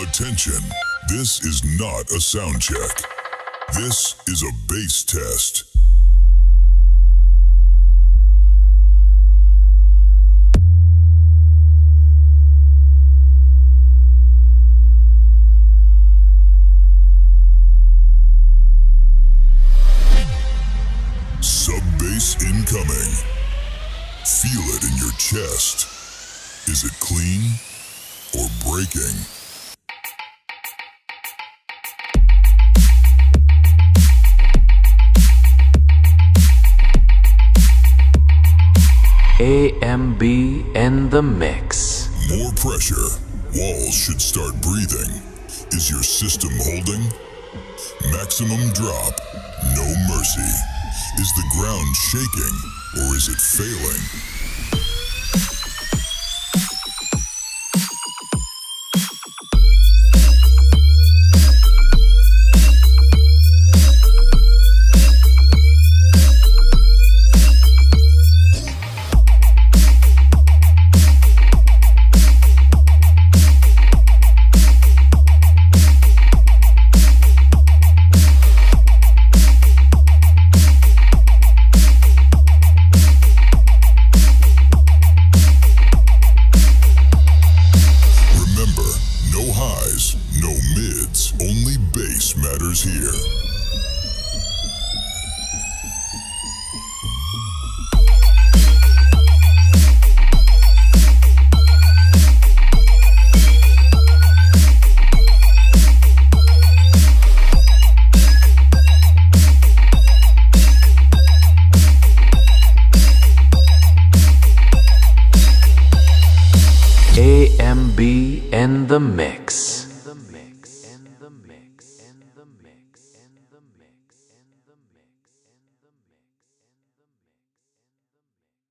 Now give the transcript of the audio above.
Attention, this is not a sound check. This is a bass test. Sub-bass incoming. Feel it in your chest. Is it clean or breaking? AMB in the mix. More pressure. Walls should start breathing. Is your system holding? Maximum drop. No mercy. Is the ground shaking or is it failing? No mids, only bass matters here. AMB in the mix.